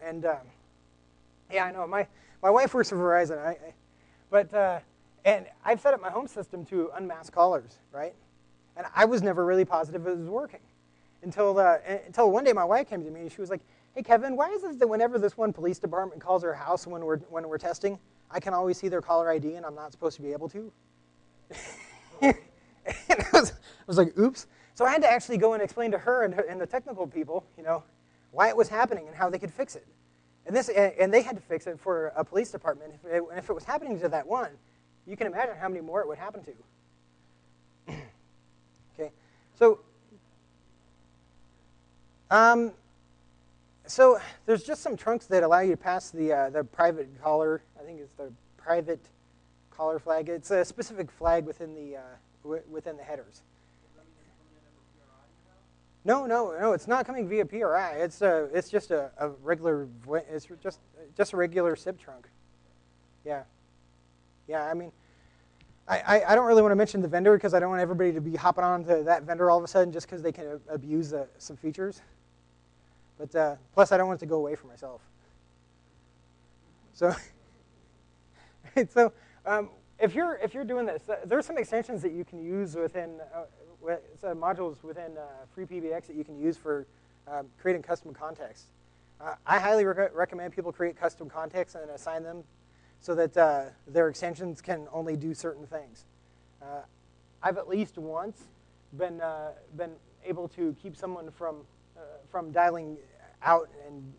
And yeah, I know. My wife works for Verizon, and I've set up my home system to unmask callers, right? And I was never really positive it was working until one day my wife came to me and she was like, "Hey Kevin, why is it that whenever this one police department calls our house when we're testing, I can always see their caller ID and I'm not supposed to be able to?" And I was like, "Oops." So I had to actually go and explain to her and the technical people, why it was happening and how they could fix it. And they had to fix it for a police department. If it was happening to that one, you can imagine how many more it would happen to. Okay, so there's just some trunks that allow you to pass the private caller. I think it's the private caller flag. It's a specific flag within the headers. No, it's not coming via PRI. It's just a regular. It's just a regular SIP trunk. Yeah. I mean, I don't really want to mention the vendor because I don't want everybody to be hopping on to that vendor all of a sudden just because they can abuse some features. But plus, I don't want it to go away for myself. So, if you're doing this, there's some extensions that you can use within modules within FreePBX that you can use for creating custom contexts. I highly recommend people create custom contexts and assign them so that their extensions can only do certain things. I've at least once been able to keep someone from dialing out and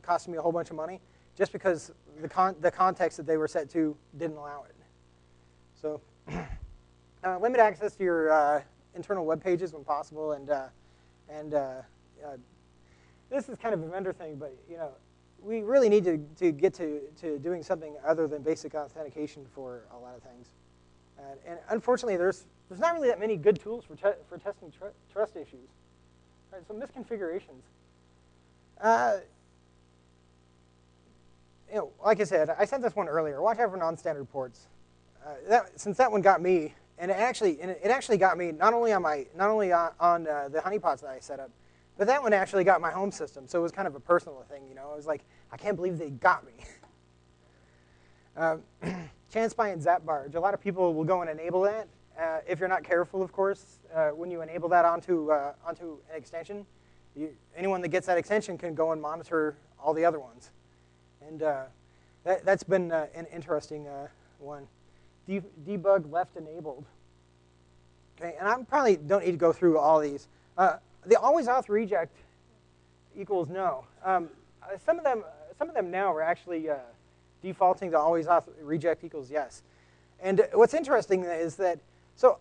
costing me a whole bunch of money just because the context that they were set to didn't allow it. So limit access to your internal web pages when possible, and this is kind of a vendor thing, but we really need to get to doing something other than basic authentication for a lot of things. And unfortunately, there's not really that many good tools for testing trust issues. All right, so misconfigurations. Like I said, I said this one earlier. Watch out for non-standard ports. Since that one got me, and it actually got me not only on the honeypots that I set up, but that one actually got my home system. So it was kind of a personal thing, I was like, I can't believe they got me. ChanSpy and ZapBarge. A lot of people will go and enable that. If you're not careful, of course, when you enable that onto an extension, anyone that gets that extension can go and monitor all the other ones. And that's been an interesting one. Debug left enabled. Okay, and I probably don't need to go through all these. The always auth reject equals no. Some of them now are actually defaulting to always auth reject equals yes. And what's interesting is that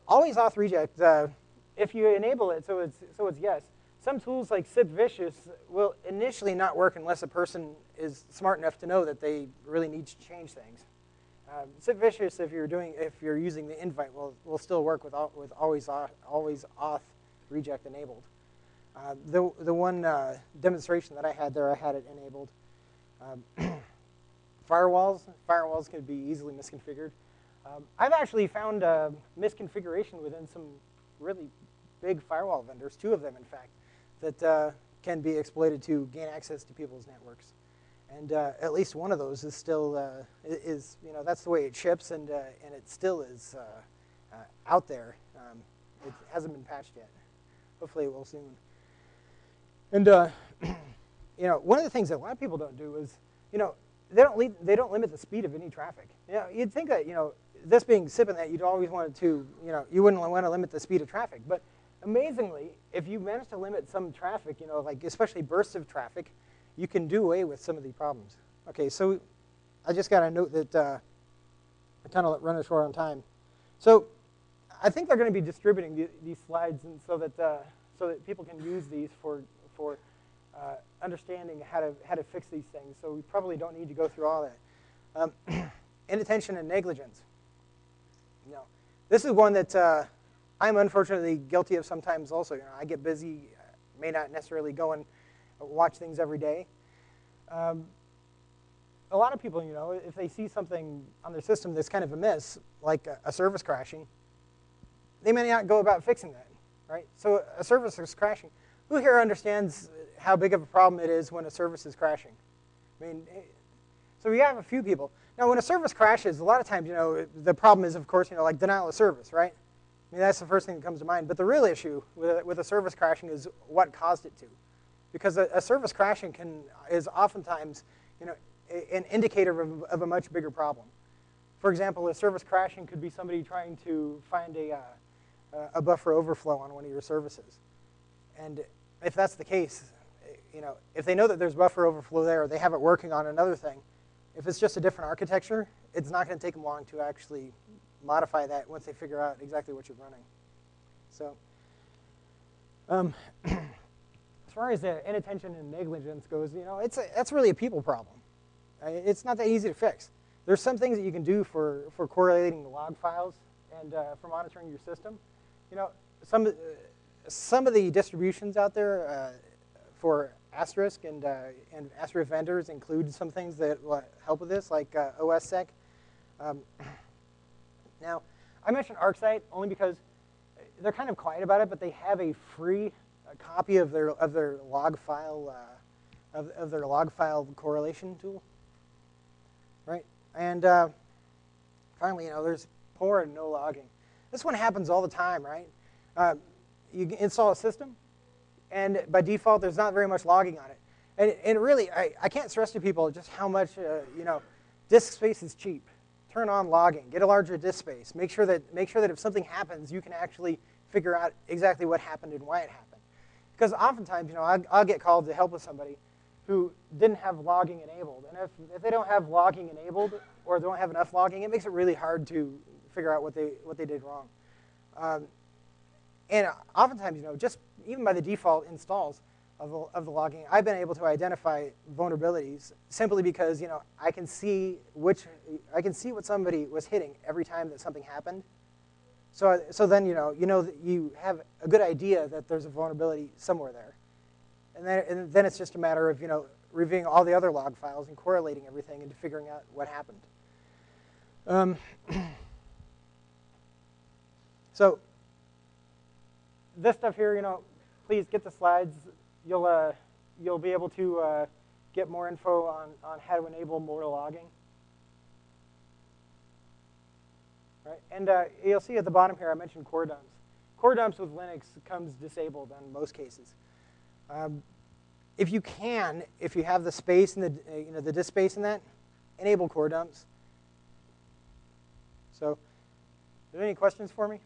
always auth reject, if you enable it so it's yes. Some tools like SIPVicious will initially not work unless a person is smart enough to know that they really need to change things. SIPVicious, if you're using the invite, will still work with always auth reject enabled. The one demonstration that I had there, I had it enabled. Firewalls can be easily misconfigured. I've actually found misconfiguration within some really big firewall vendors, 2 of them in fact, that can be exploited to gain access to people's networks. And at least one of those is still that's the way it ships, and it still is out there. It hasn't been patched yet. Hopefully, it will soon. And one of the things that a lot of people don't do is they don't limit the speed of any traffic. You'd think that this being SIP and that you'd always want to you wouldn't want to limit the speed of traffic, but amazingly, if you manage to limit some traffic, like especially bursts of traffic, you can do away with some of the problems. Okay, so I just got a note that I kind of run short on time. So I think they're going to be distributing these slides, and so that people can use these for understanding how to fix these things. So we probably don't need to go through all that. Inattention and negligence. This is one that I'm unfortunately guilty of sometimes also. I get busy, may not necessarily go and watch things every day. A lot of people, if they see something on their system that's kind of amiss, like a service crashing, they may not go about fixing that, right? So a service is crashing. Who here understands how big of a problem it is when a service is crashing? I mean, so we have a few people. Now, when a service crashes, a lot of times, the problem is, of course, like denial of service, right? I mean, that's the first thing that comes to mind. But the real issue with a service crashing is what caused it to. Because a service crashing is oftentimes, an indicator of a much bigger problem. For example, a service crashing could be somebody trying to find a buffer overflow on one of your services. And if that's the case, if they know that there's buffer overflow there, or they have it working on another thing, if it's just a different architecture, it's not going to take them long to actually modify that once they figure out exactly what you're running. So as far as the inattention and negligence goes, that's really a people problem. It's not that easy to fix. There's some things that you can do for correlating the log files and for monitoring your system. Some of the distributions out there for Asterisk and Asterisk vendors include some things that will help with this, like OSSec. Now, I mentioned ArcSight only because they're kind of quiet about it, but they have a free copy of their log file of their log file correlation tool, right? And finally, there's poor and no logging. This one happens all the time, right? You install a system, and by default, there's not very much logging on it. And really, I can't stress to people just how much, disk space is cheap. Turn on logging. Get a larger disk space. Make sure that if something happens, you can actually figure out exactly what happened and why it happened. Because oftentimes, I'll get called to help with somebody who didn't have logging enabled. And if they don't have logging enabled or don't have enough logging, it makes it really hard to figure out what they did wrong. And oftentimes, just even by the default installs of the logging, I've been able to identify vulnerabilities simply because I can see what somebody was hitting every time that something happened. So then that you have a good idea that there's a vulnerability somewhere there, and then it's just a matter of reviewing all the other log files and correlating everything and figuring out what happened. So this stuff here, please get the slides. You'll be able to get more info on how to enable more logging. Right? And you'll see at the bottom here I mentioned core dumps. Core dumps with Linux comes disabled in most cases. If you have the space and the disk space in that, enable core dumps. So, are there any questions for me?